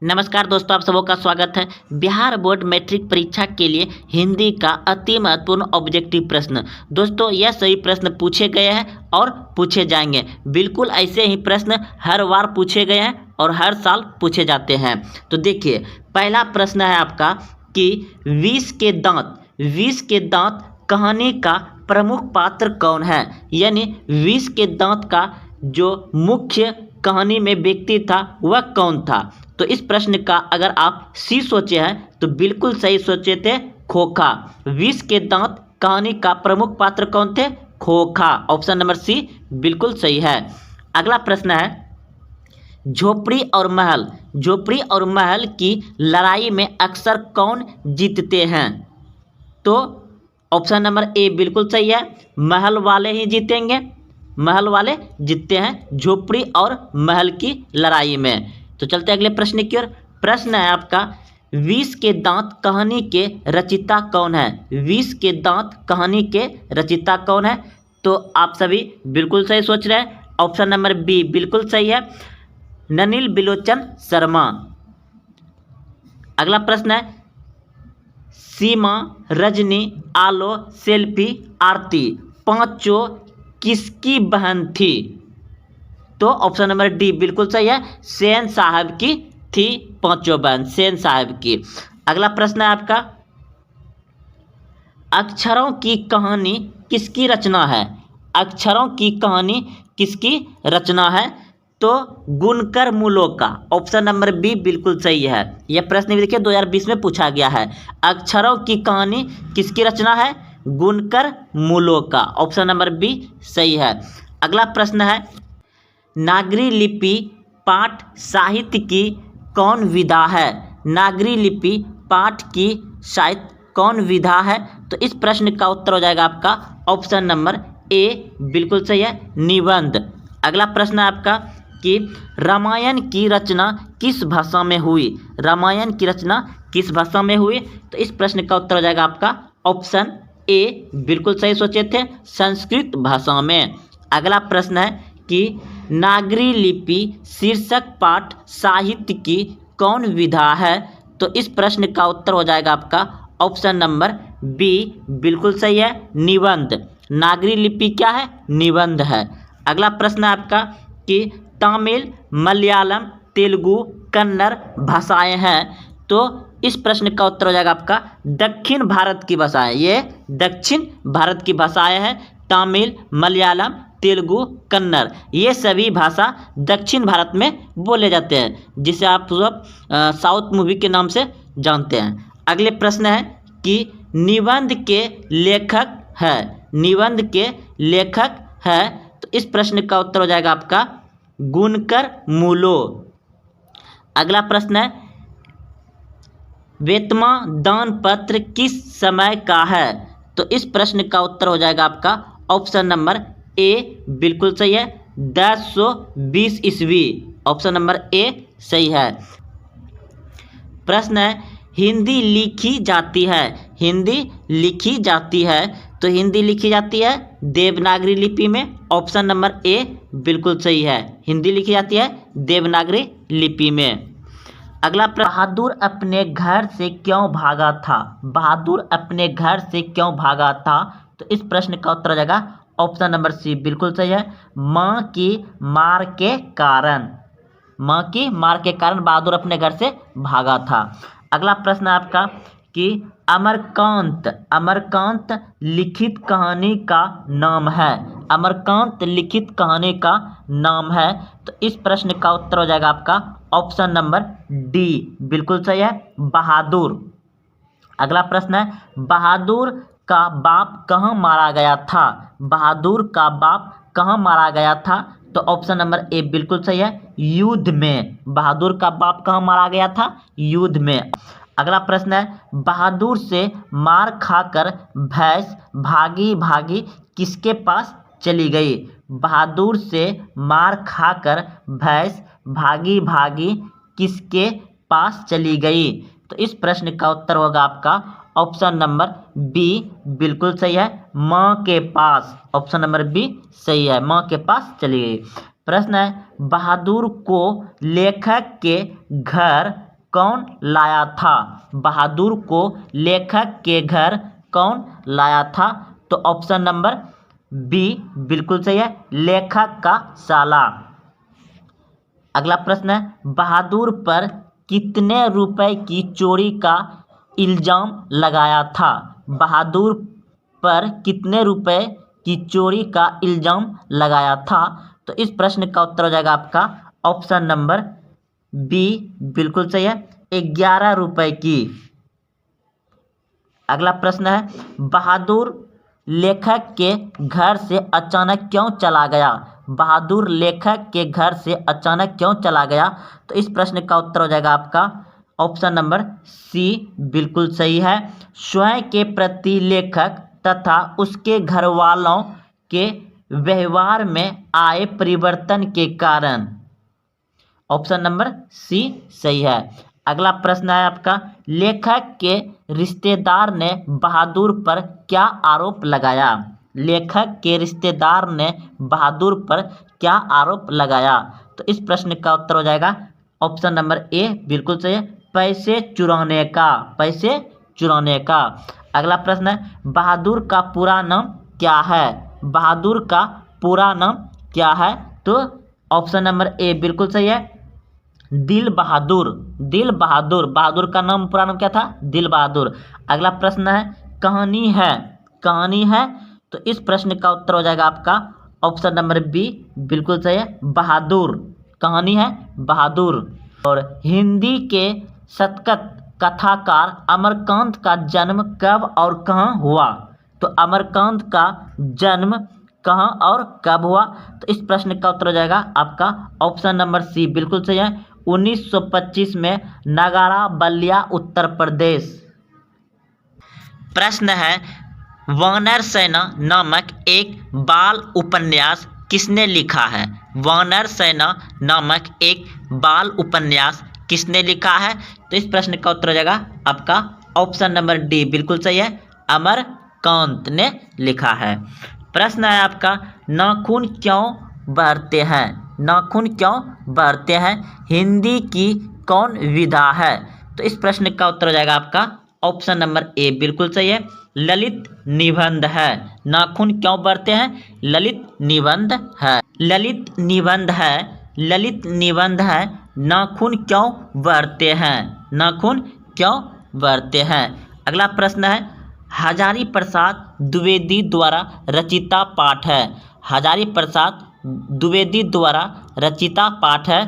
नमस्कार दोस्तों, आप सबों का स्वागत है। बिहार बोर्ड मैट्रिक परीक्षा के लिए हिंदी का अति महत्वपूर्ण ऑब्जेक्टिव प्रश्न। दोस्तों, यह सभी प्रश्न पूछे गए हैं और पूछे जाएंगे। बिल्कुल ऐसे ही प्रश्न हर बार पूछे गए हैं और हर साल पूछे जाते हैं। तो देखिए, पहला प्रश्न है आपका कि विष के दांत कहानी का प्रमुख पात्र कौन है। यानी विष के दांत का जो मुख्य कहानी में व्यक्ति था वह कौन था। तो इस प्रश्न का अगर आप सी सोचे हैं तो बिल्कुल सही सोचे थे, खोखा। विष के दांत कहानी का प्रमुख पात्र कौन थे? खोखा। ऑप्शन नंबर सी बिल्कुल सही है। अगला प्रश्न है, झोपड़ी और महल की लड़ाई में अक्सर कौन जीतते हैं? तो ऑप्शन नंबर ए बिल्कुल सही है, महल वाले ही जीतेंगे। महल वाले जीतते हैं झोपड़ी और महल की लड़ाई में। तो चलते अगले प्रश्न की ओर। प्रश्न है आपका, विष के दांत कहानी के रचयिता कौन है? विष के दांत कहानी के रचयिता कौन है? तो आप सभी बिल्कुल सही सोच रहे हैं। ऑप्शन नंबर बी बिल्कुल सही है, ननिल बिलोचन शर्मा। अगला प्रश्न है, सीमा, रजनी, आलो, सेल्फी, आरती पांचों किसकी बहन थी? तो ऑप्शन नंबर डी बिल्कुल सही है, सेन साहब की थी पांचों बहन, सेन साहब की। अगला प्रश्न है आपका, अक्षरों की कहानी किसकी रचना है? अक्षरों की कहानी किसकी रचना है? तो गुणकर मूलों का। ऑप्शन नंबर बी बिल्कुल सही है। यह प्रश्न भी देखिए 2020 में पूछा गया है। अक्षरों की कहानी किसकी रचना है? गुणकर मूलों का। ऑप्शन नंबर बी सही है। अगला प्रश्न है, नागरी लिपि पाठ साहित्य की कौन विधा है? नागरी लिपि पाठ की साहित्य कौन विधा है? तो इस प्रश्न का उत्तर हो जाएगा आपका ऑप्शन नंबर ए बिल्कुल सही है, निबंध। अगला प्रश्न है आपका कि रामायण की रचना किस भाषा में हुई? रामायण की रचना किस भाषा में हुई? तो इस प्रश्न का उत्तर हो जाएगा आपका ऑप्शन ए बिल्कुल सही सोचे थे, संस्कृत भाषा में। अगला प्रश्न है कि नागरी लिपि शीर्षक पाठ साहित्य की कौन विधा है? तो इस प्रश्न का उत्तर हो जाएगा आपका ऑप्शन नंबर बी बिल्कुल सही है, निबंध। नागरी लिपि क्या है? निबंध है। अगला प्रश्न है आपका कि तमिल, मलयालम, तेलुगु, कन्नड़ भाषाएं हैं। तो इस प्रश्न का उत्तर हो जाएगा आपका दक्षिण भारत की भाषाएं। ये दक्षिण भारत की भाषाएं हैं। तमिल, मलयालम, तेलुगु, कन्नड़ ये सभी भाषा दक्षिण भारत में बोले जाते हैं, जिसे आप सब साउथ मूवी के नाम से जानते हैं। अगले प्रश्न है कि निबंध के लेखक है। निबंध के लेखक है। तो इस प्रश्न का उत्तर हो जाएगा आपका गुणकर मूलो। अगला प्रश्न है, वेतमा दान पत्र किस समय का है? तो इस प्रश्न का उत्तर हो जाएगा आपका ऑप्शन नंबर ए बिल्कुल सही है, 1020 ईस्वी। ऑप्शन नंबर ए सही है। प्रश्न है, हिंदी लिखी जाती है। हिंदी लिखी जाती है। तो हिंदी लिखी जाती है देवनागरी लिपि में। ऑप्शन नंबर ए बिल्कुल सही है, हिंदी लिखी जाती है देवनागरी लिपि में। अगला, बहादुर अपने घर से क्यों भागा था? बहादुर अपने घर से क्यों भागा था? तो इस प्रश्न का उत्तर हो जाएगा ऑप्शन नंबर सी बिल्कुल सही है, मां की मार के कारण। मां की मार के कारण बहादुर अपने घर से भागा था। अगला प्रश्न है आपका कि अमरकांत लिखित कहानी का नाम है। अमरकांत लिखित कहानी का नाम है। तो इस प्रश्न का उत्तर हो जाएगा आपका ऑप्शन नंबर डी बिल्कुल सही है, बहादुर। अगला प्रश्न है, बहादुर का बाप कहाँ मारा गया था? बहादुर का बाप कहाँ मारा गया था? तो ऑप्शन नंबर ए बिल्कुल सही है, युद्ध में। बहादुर का बाप कहाँ मारा गया था? युद्ध में। अगला प्रश्न है, बहादुर से मार खाकर भैंस भागी भागी किसके पास चली गई? बहादुर से मार खाकर भैंस भागी भागी किसके पास चली गई? तो इस प्रश्न का उत्तर होगा आपका ऑप्शन नंबर बी बिल्कुल सही है, मां के पास। ऑप्शन नंबर बी सही है, मां के पास चली गई। प्रश्न है, बहादुर को लेखक के घर कौन लाया था? बहादुर को लेखक के घर कौन लाया था? तो ऑप्शन नंबर बी बिल्कुल सही है, लेखक का साला। अगला प्रश्न है, बहादुर पर कितने रुपए की चोरी का इल्जाम लगाया था? बहादुर पर कितने रुपए की चोरी का इल्जाम लगाया था? तो इस प्रश्न का उत्तर हो जाएगा आपका ऑप्शन नंबर बी बिल्कुल सही है, 11 रुपए की। अगला प्रश्न है, बहादुर लेखक के घर से अचानक क्यों चला गया? बहादुर लेखक के घर से अचानक क्यों चला गया? तो इस प्रश्न का उत्तर हो जाएगा आपका ऑप्शन नंबर सी बिल्कुल सही है, स्वयं के प्रति लेखक तथा उसके घर वालों के व्यवहार में आए परिवर्तन के कारण। ऑप्शन नंबर सी सही है। अगला प्रश्न है आपका, लेखक के रिश्तेदार ने बहादुर पर क्या आरोप लगाया? लेखक के रिश्तेदार ने बहादुर पर क्या आरोप लगाया? तो इस प्रश्न का उत्तर हो जाएगा ऑप्शन नंबर ए बिल्कुल सही है, पैसे चुराने का, पैसे चुराने का। अगला प्रश्न है, बहादुर का पूरा नाम क्या है? बहादुर का पूरा नाम क्या है? तो ऑप्शन नंबर ए बिल्कुल सही है, दिल बहादुर। दिल बहादुर, बहादुर का नाम पूरा नाम क्या था? दिल बहादुर। अगला प्रश्न है, कहानी है, कहानी है। तो इस प्रश्न का उत्तर हो जाएगा आपका ऑप्शन नंबर बी बिल्कुल सही है, बहादुर। कहानी है बहादुर। और हिंदी के शतक कथाकार अमरकांत का जन्म कब और कहाँ हुआ? तो अमरकांत का जन्म कहाँ और कब हुआ? तो इस प्रश्न का उत्तर हो जाएगा आपका ऑप्शन नंबर सी बिल्कुल सही है, 1925 में नगारा बलिया उत्तर प्रदेश। प्रश्न है, वानर सेना नामक एक बाल उपन्यास किसने लिखा है? वानर सेना नामक एक बाल उपन्यास किसने लिखा है? तो इस प्रश्न का उत्तर हो जाएगा आपका ऑप्शन नंबर डी बिल्कुल सही है, अमरकांत ने लिखा है। प्रश्न है आपका, नाखून क्यों बढ़ते हैं? नाखून क्यों बढ़ते हैं हिंदी की कौन विधा है? तो इस प्रश्न का उत्तर हो जाएगा आपका ऑप्शन नंबर ए बिल्कुल सही है, ललित निबंध है। नाखून क्यों बढ़ते हैं? ललित निबंध है, ललित निबंध है, ललित निबंध है। नाखून क्यों बढ़ते हैं? नाखून क्यों बढ़ते हैं? अगला प्रश्न है, हजारी प्रसाद द्विवेदी द्वारा रचिता पाठ है। हजारी प्रसाद द्विवेदी द्वारा रचिता पाठ है।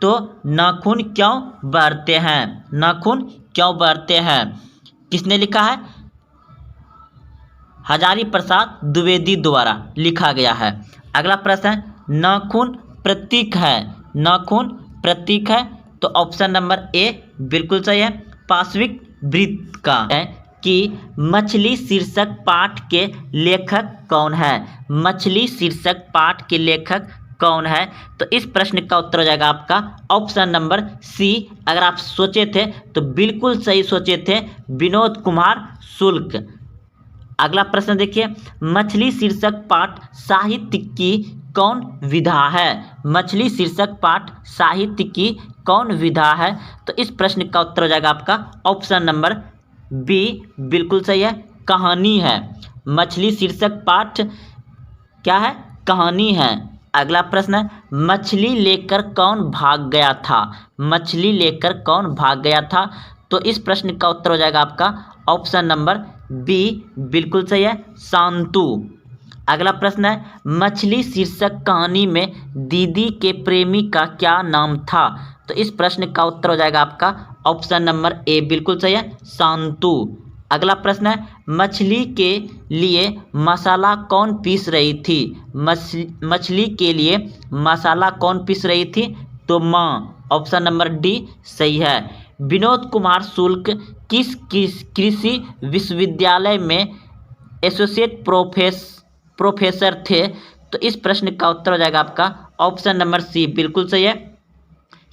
तो नाखून क्यों बढ़ते हैं? नाखून क्यों बढ़ते हैं किसने लिखा है? हजारी प्रसाद द्विवेदी द्वारा लिखा गया है। अगला प्रश्न है, नाखून प्रतीक है। नाखून प्रतीक है। तो ऑप्शन नंबर ए बिल्कुल सही है, पाशविक वृत्त का है कि मछली शीर्षक पाठ के लेखक कौन है? मछली शीर्षक पाठ के लेखक कौन है? तो इस प्रश्न का उत्तर हो जाएगा आपका ऑप्शन नंबर सी। अगर आप सोचे थे तो बिल्कुल सही सोचे थे, विनोद कुमार शुक्ल। अगला प्रश्न देखिए, मछली शीर्षक पाठ साहित्य की कौन विधा है? मछली शीर्षक पाठ साहित्य की कौन विधा है? तो इस प्रश्न का उत्तर हो जाएगा आपका ऑप्शन नंबर बी बिल्कुल सही है, कहानी है। मछली शीर्षक पाठ क्या है? कहानी है। अगला प्रश्न है, मछली लेकर कौन भाग गया था? मछली लेकर कौन भाग गया था? तो इस प्रश्न का उत्तर हो जाएगा आपका ऑप्शन नंबर बी बिल्कुल सही है, शांतु। अगला प्रश्न है, मछली शीर्षक कहानी में दीदी के प्रेमी का क्या नाम था? तो इस प्रश्न का उत्तर हो जाएगा आपका ऑप्शन नंबर ए बिल्कुल सही है, शांतु। अगला प्रश्न है, मछली के लिए मसाला कौन पीस रही थी? मछली के लिए मसाला कौन पीस रही थी? तो माँ। ऑप्शन नंबर डी सही है। विनोद कुमार शुक्ल किस कृषि विश्वविद्यालय में एसोसिएट प्रोफेसर थे? तो इस प्रश्न का उत्तर हो जाएगा आपका ऑप्शन नंबर सी बिल्कुल सही है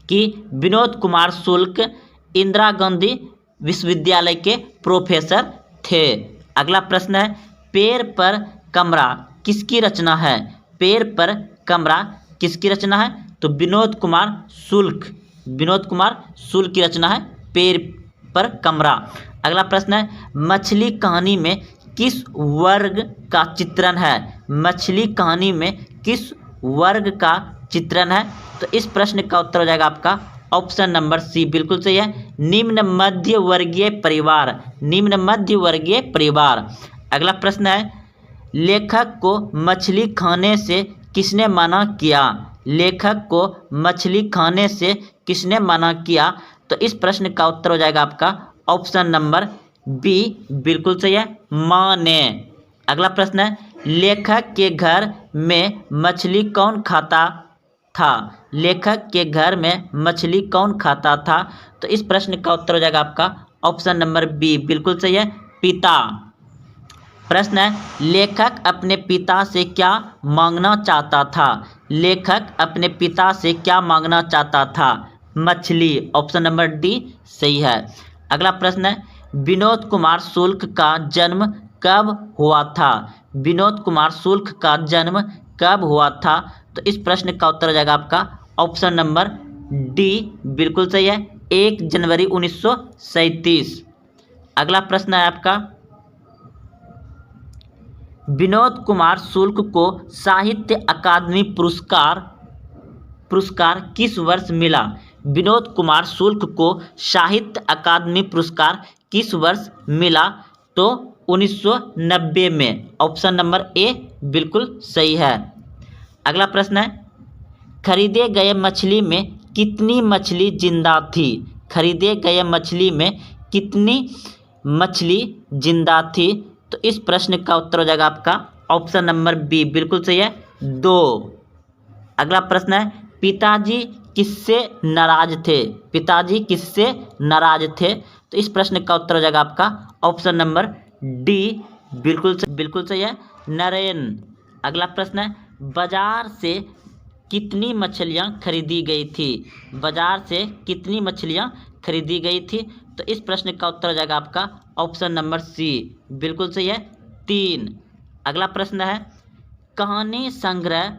कि विनोद कुमार शुक्ल इंदिरा गांधी विश्वविद्यालय के प्रोफेसर थे। अगला प्रश्न है, पेड़ पर कमरा किसकी रचना है? पेड़ पर कमरा किसकी रचना है? तो विनोद कुमार शुक्ल की रचना है पेड़ पर कमरा। अगला प्रश्न है, मछली कहानी में किस वर्ग का चित्रण है? मछली कहानी में किस वर्ग का चित्रण है? तो इस प्रश्न का उत्तर हो जाएगा आपका ऑप्शन नंबर सी, बिल्कुल सही है, निम्न मध्य वर्गीय परिवार, निम्न मध्य वर्गीय परिवार। अगला प्रश्न है, लेखक को मछली खाने से किसने मना किया? लेखक को मछली खाने से किसने मना किया? तो इस प्रश्न का उत्तर हो जाएगा आपका ऑप्शन नंबर बी, बिल्कुल सही है, माँ ने। अगला प्रश्न है, लेखक के घर में मछली कौन खाता था? लेखक के घर में मछली कौन खाता था? तो इस प्रश्न का उत्तर हो जाएगा आपका ऑप्शन नंबर बी, बिल्कुल सही है, पिता। प्रश्न है, लेखक अपने पिता से क्या मांगना चाहता था? लेखक अपने पिता से क्या मांगना चाहता था? मछली। ऑप्शन नंबर डी सही है। अगला प्रश्न है, विनोद कुमार शुक्ल का जन्म कब हुआ था? विनोद कुमार शुक्ल का जन्म कब हुआ था? तो इस प्रश्न का उत्तर हो जाएगा आपका ऑप्शन नंबर डी, बिल्कुल सही है, 1 जनवरी 1937। अगला प्रश्न है आपका, विनोद कुमार शुक्ल को साहित्य अकादमी पुरस्कार किस वर्ष मिला? विनोद कुमार शुक्ल को साहित्य अकादमी पुरस्कार किस वर्ष मिला? तो 1990 में। ऑप्शन नंबर ए बिल्कुल सही है। अगला प्रश्न है, खरीदे गए मछली में कितनी मछली जिंदा थी? खरीदे गए मछली में कितनी मछली जिंदा थी? तो इस प्रश्न का उत्तर हो जाएगा आपका ऑप्शन नंबर बी, बिल्कुल सही है, 2। अगला प्रश्न है, पिताजी किससे नाराज थे? पिताजी किससे नाराज थे? तो इस प्रश्न का उत्तर हो जाएगा आपका ऑप्शन नंबर डी, बिल्कुल सही है, नरेन। अगला प्रश्न है, बाजार से कितनी मछलियाँ खरीदी गई थी? बाजार से कितनी मछलियाँ खरीदी गई थी? तो इस प्रश्न का उत्तर हो जाएगा आपका ऑप्शन नंबर सी, बिल्कुल सही है, 3। अगला प्रश्न है, कहानी संग्रह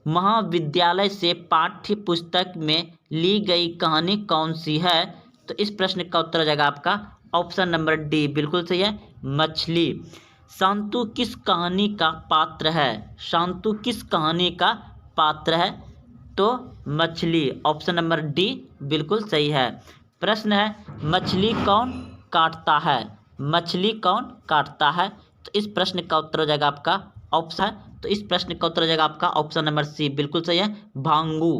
महाविद्यालय से पाठ्य पुस्तक में ली गई कहानी कौन सी है? तो इस प्रश्न का उत्तर हो जाएगा आपका ऑप्शन नंबर डी, बिल्कुल सही है, मछली। शांतु किस कहानी का पात्र है? शांतु किस कहानी का पात्र है? तो मछली। ऑप्शन नंबर डी बिल्कुल सही है। प्रश्न है, मछली कौन काटता है? मछली कौन काटता है? तो इस प्रश्न का उत्तर हो जाएगा आपका ऑप्शन, तो इस प्रश्न का उत्तर हो जाएगा आपका ऑप्शन नंबर सी, बिल्कुल सही है, भांगू।